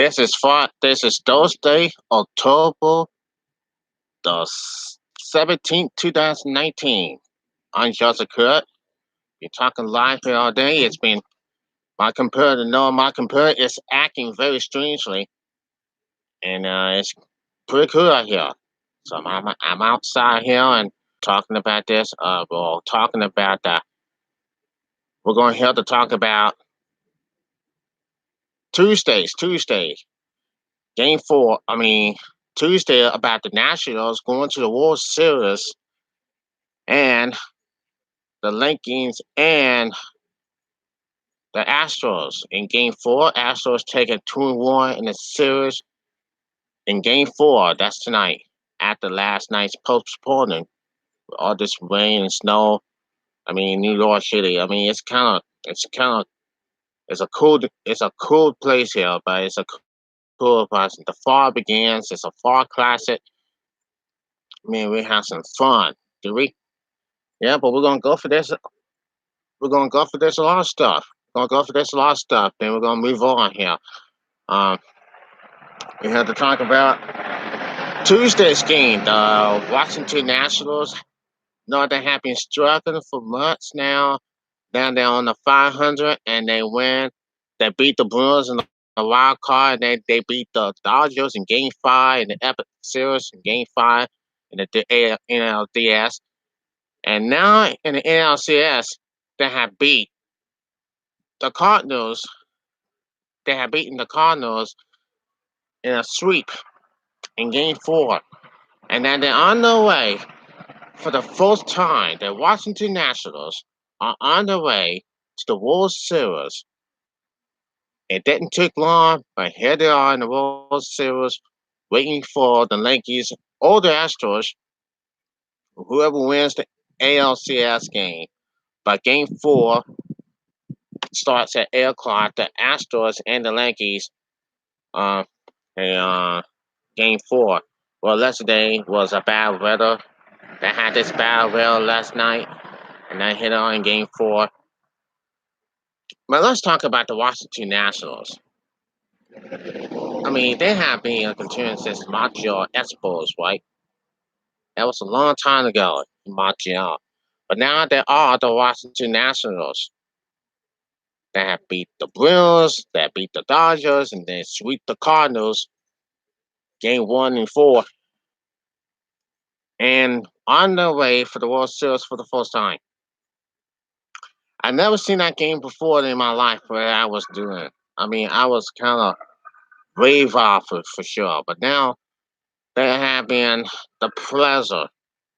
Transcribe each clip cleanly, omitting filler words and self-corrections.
This is Thursday, October the 17th, 2019. I'm Joseph Kurt. You're talking live here all day. It's been my computer is acting very strangely, and it's pretty cool out here. So I'm outside here and talking about this. We're talking about we're going here to talk about Tuesday, Game Four. Tuesday about the Nationals going to the World Series and the Yankees and the Astros. In Game Four, Astros taking 2-1 in the series. In Game Four, that's tonight. After last night's postponement, with all this rain and snow. New York City. It's a cool place here, but it's a cool place. The fall begins. It's a fall classic. We have some fun, do we? Yeah, but we're gonna go for this. We're gonna go for this a lot of stuff. We're gonna go for this a lot of stuff. Then we're gonna move on here. Um, we have to talk about Tuesday's game. The Washington Nationals. No, they have been struggling for months now. Now they're on the 500 and they win. They beat the Brewers in the wild card. And they beat the Dodgers in Game 5 in the Epic Series in Game 5 in the NLDS. And now in the NLCS, they have beat the Cardinals. They have beaten the Cardinals in a sweep in Game 4. And then they're on their way for the first time. The Washington Nationals are on their way to the World Series. It didn't take long, but here they are in the World Series, waiting for the Yankees or the Astros, whoever wins the ALCS game. But Game 4 starts at 8 o'clock. The Astros and the Yankees uh, Game 4. Well, yesterday was a bad weather. They had this bad weather last night, and they hit on in Game 4. But let's talk about the Washington Nationals. They have been continuing since Montreal Expos, right? That was a long time ago in Montreal. But now they are the Washington Nationals. They have beat the Brewers, they have beat the Dodgers, and then sweep the Cardinals Game 1 and 4. And on their way for the World Series for the first time. I never seen that game before in my life where I was doing. I was kind of wave off for sure. But now there have been the pleasure.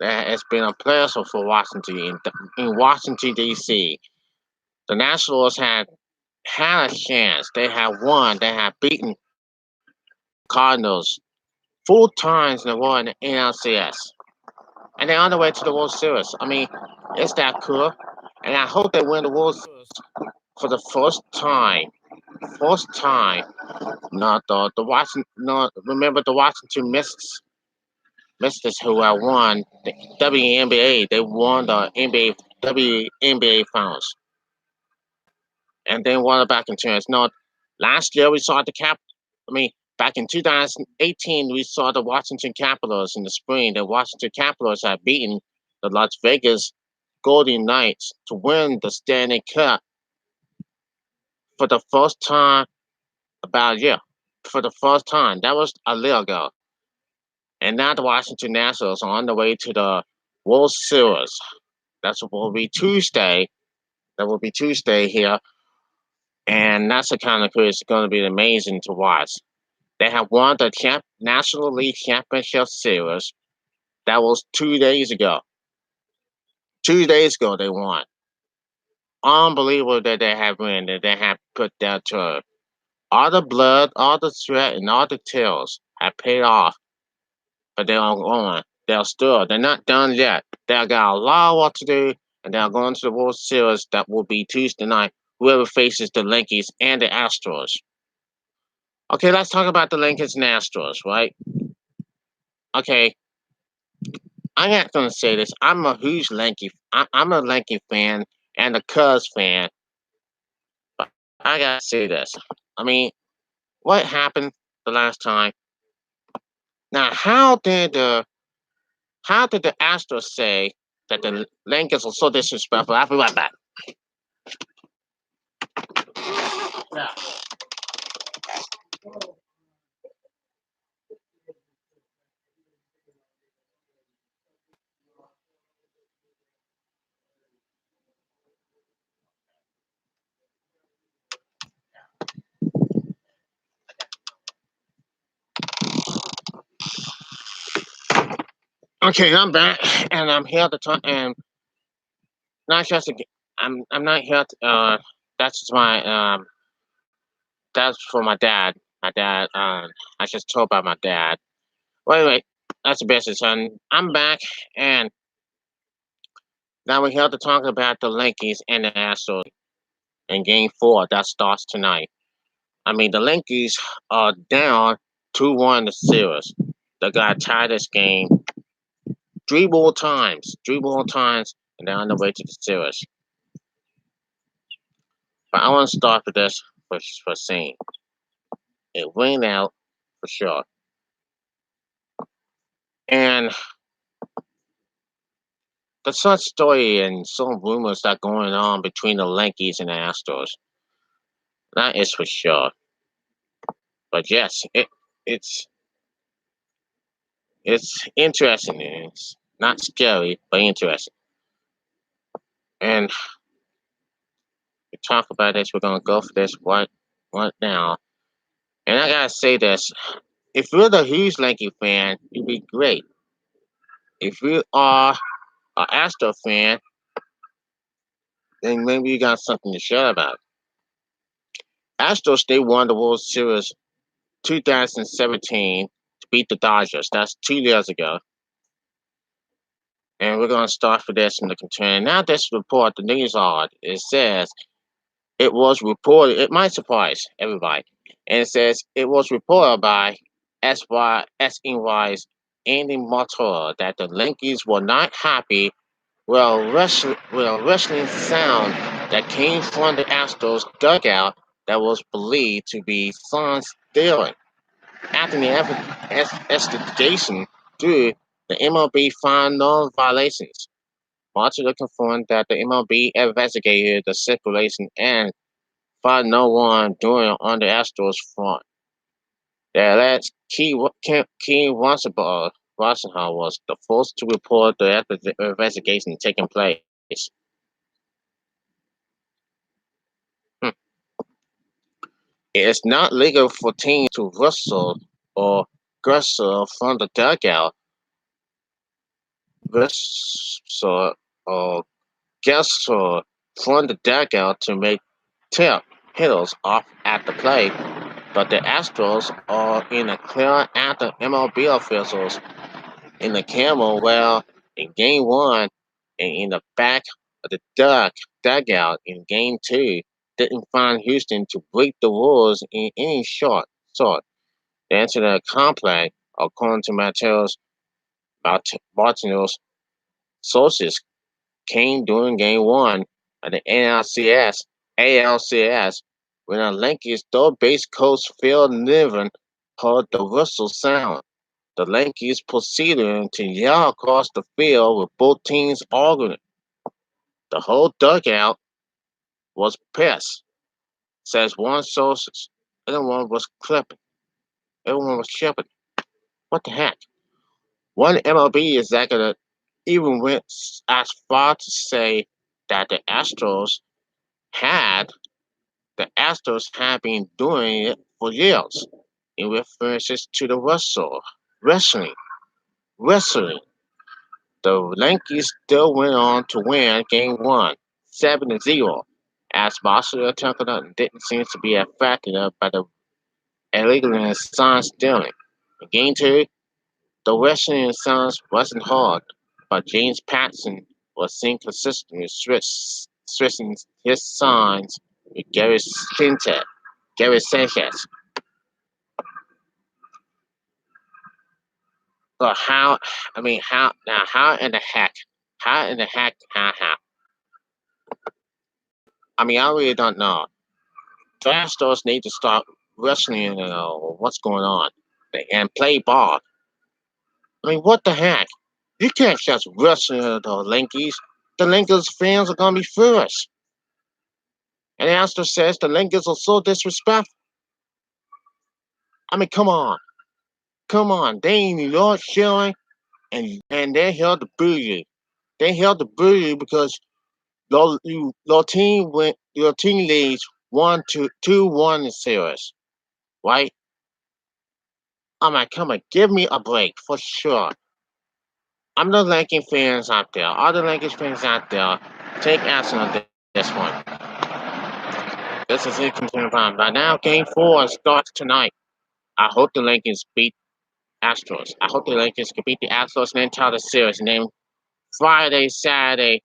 It's been a pleasure for Washington in Washington D.C. The Nationals had a chance. They have won. They have beaten Cardinals 4 times in a row in the NLCS, and they're on their way to the World Series. It's that cool, and I hope they win the World Series for the first time. First time. Not the Washington. No, remember the Washington Mystics who have won the WNBA. They won the WNBA finals. And then what about continuous? No, last year we saw back in 2018 we saw the Washington Capitals in the spring. The Washington Capitals have beaten the Las Vegas Golden Knights to win the Stanley Cup for the first time about a year. For the first time, that was a year ago. And now the Washington Nationals are on the way to the World Series. That will be Tuesday. That will be Tuesday here. And that's the kind of it's going to be amazing to watch. They have won the National League Championship Series. That was 2 days ago. 2 days ago they won. Unbelievable that they have won, that they have put that to all the blood, all the sweat, and all the tears have paid off. But they're on. They're not done yet. They got a lot of work to do, and they're going to the World Series that will be Tuesday night. Whoever faces the Yankees and the Astros. Okay, let's talk about the Yankees and Astros, right? Okay, I'm not gonna say this. I'm a huge Yankee. I'm a Yankee fan and a Cubs fan. But I gotta say this. I mean, what happened the last time? Now, how did the Astros say that the Yankees are so disrespectful? I'll be right back. Yeah. Okay, I'm back, and I'm here to talk. And not just again, I'm not here. That's just my that's for my dad. My dad. I just told about my dad. Wait. That's the business, son. I'm back, and now we're here to talk about the Yankees and the Astros in Game Four that starts tonight. I mean, the Yankees are down 2-1 in the series. They got tied this game three more times, and they're on the way to the series. But I want to start with this for saying it went out for sure. And there's such story and some rumors that going on between the Yankees and the Astros. That is for sure. But yes, it's it's interesting. It's not scary, but interesting. And we talk about this. We're gonna go for this right now. And I gotta say this: if you're the huge Yankee fan, you'd be great. If you are an Astro fan, then maybe you got something to share about. Astros they won the World Series 2017 to beat the Dodgers. That's 2 years ago. And we're gonna start for this in the concern. Now this report, the news on it says it was reported. It might surprise everybody, and it says it was reported by SNY's Andy Motor that the Yankees were not happy with a wrestling sound that came from the Astros dugout that was believed to be sound stealing. After the investigation through the MLB found no violations. Martin confirmed that the MLB investigated the situation and found no one doing on the Astros front. The last key Wasserhall was the first to report the investigation taking place. Hmm. It is not legal for teams to wrestle or wrestle from the dugout, wrestle or gesture from the dugout to make tip hitters off at the plate, but the Astros are in a clear after MLB officials in the camera well in game one and in the back of the dugout in game two didn't find Houston to break the rules in any sort. The answer to the complex, according to Martino's sources, came during game one of the ALCS when a Yankees third base coach Phil Nevin heard the whistle sound. The Yankees proceeded to yell across the field with both teams arguing. The whole dugout was pissed, says one source. Everyone was clipping. Everyone was chipping. What the heck? One MLB executive even went as far to say that had the Astros had been doing it for years in references to the wrestling, wrestling. The Yankees still went on to win Game One, 7-0, as Barcelona didn't seem to be affected by the illegal sign stealing. In Game Two, the wrestling signs wasn't hard, but James Patson was seen consistently switching his signs with Gary Sanchez. So how? I mean, how now? How in the heck? How in the heck? How? I mean, I really don't know. Draft stores need to start wrestling or what's going on and play ball. I mean, what the heck? You can't just wrestle the Yankees. The Yankees fans are gonna be furious. And the Astros says the Yankees are so disrespectful. I mean, come on. They in New York chilling, and they held to boo you. They held to boo you because your team leads 1-2-1 in series, right? I'm like, come on, give me a break for sure. I'm the Yankees fans out there. All the Yankees fans out there, take action on this one. This is it continuing on. By now, Game 4 starts tonight. I hope the Yankees beat Astros. I hope the Yankees can beat the Astros and then tie the series. And then Friday, Saturday,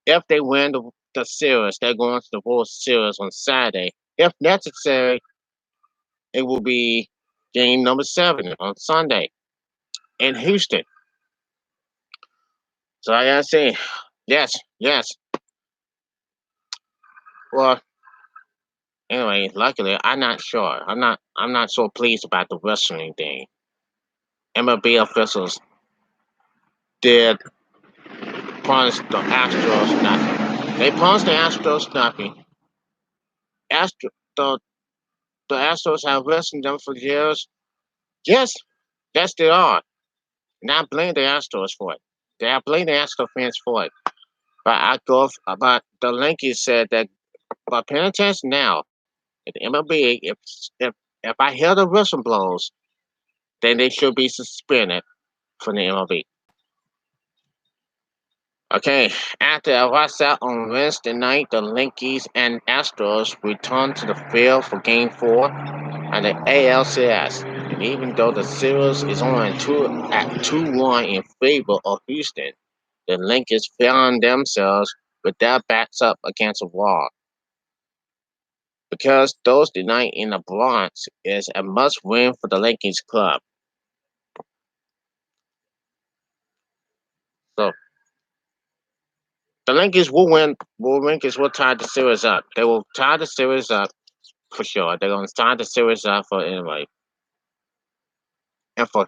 if they win the series, they're going to the World Series on Saturday. If necessary, it will be game number 7 on Sunday in Houston. So I gotta say, yes. Well, anyway, luckily, I'm not sure. I'm not so pleased about the wrestling thing. MLB officials did punish the Astros nothing. They punished the Astros nothing. Astro, the, the Astros have wrestled them for years. Yes, yes, they are. And I blame the Astros for it. I blame the Astros fans for it. But the Yankees said that, but pay attention now. At the MLB, if I hear the whistle blows, then they should be suspended from the MLB. Okay, after a washout on Wednesday night, the Yankees and Astros returned to the field for Game 4 and the ALCS. And even though the series is only 2-1 in favor of Houston, the Yankees found themselves with their backs up against a wall. Because Thursday night in the Bronx is a must-win for the Yankees club. So the Yankees will win. Yankees will tie the series up. They will tie the series up for sure. They're going to tie the series up for anyway, and for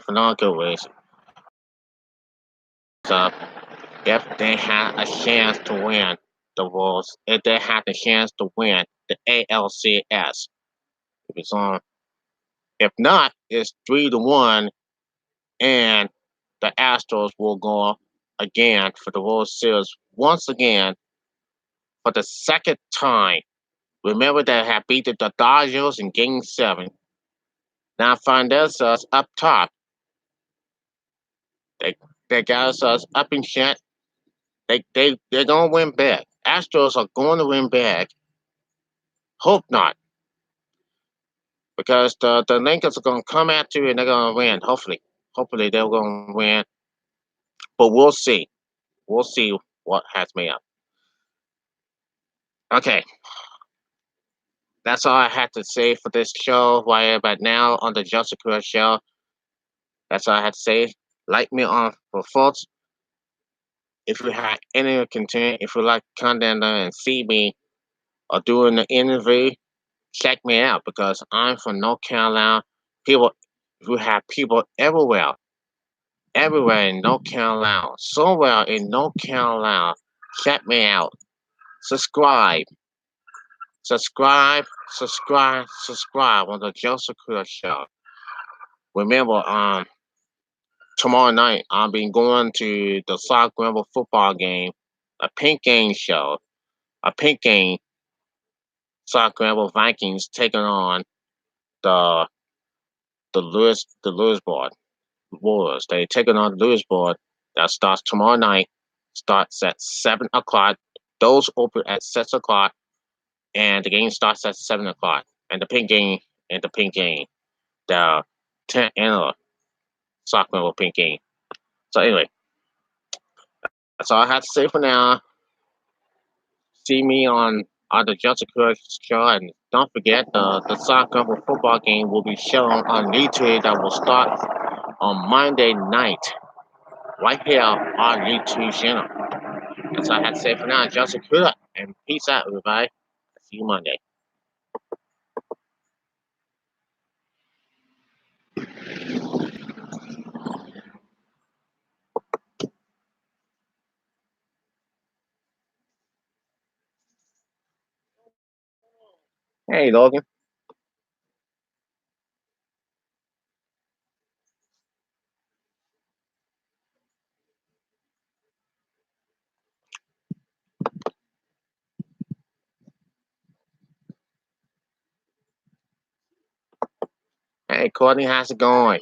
non-good reason. So if they had a chance to win the Worlds, if they had the chance to win the ALCS, if it's on. If not, it's 3-1, and the Astros will go again for the World Series once again for the second time. Remember they had beat the Dodgers in Game 7. Now find themselves up top. They they got themselves up in shit. They're gonna win big. Astros are going to win big. Hope not, because the Lakers are gonna come at you and they're gonna win. Hopefully they're gonna win. But we'll see. We'll see what has me up. Okay, that's all I had to say for this show. Right about now on the Jessica show. That's all I had to say. Like me on for folks. If you have any content, if you like content and see me or doing the interview, check me out because I'm from North Carolina. People, you have people everywhere in North Carolina, somewhere in North Carolina. Check me out. Subscribe, subscribe on the Joseph Cruz Show. Remember, tomorrow night I'll be going to the Sock Rebel football game, a pink game show, a pink game Sock Rebel Vikings taking on the Louisbourg Warriors. They taking on Louisbourg. That starts tomorrow night. Starts at 7 o'clock. Those open at 6 o'clock, and the game starts at 7 o'clock. And the pink game, the 10th annual Sock Rebel pink game. So anyway, that's all I have to say for now. See me on the Justin Cook show, and don't forget the soccer football game will be shown on YouTube. That will start on Monday night, right here on YouTube channel. That's all I have to say for now. Justin Cook, and peace out, everybody. See you Monday. Hey, Logan. Hey, Courtney, how's it going?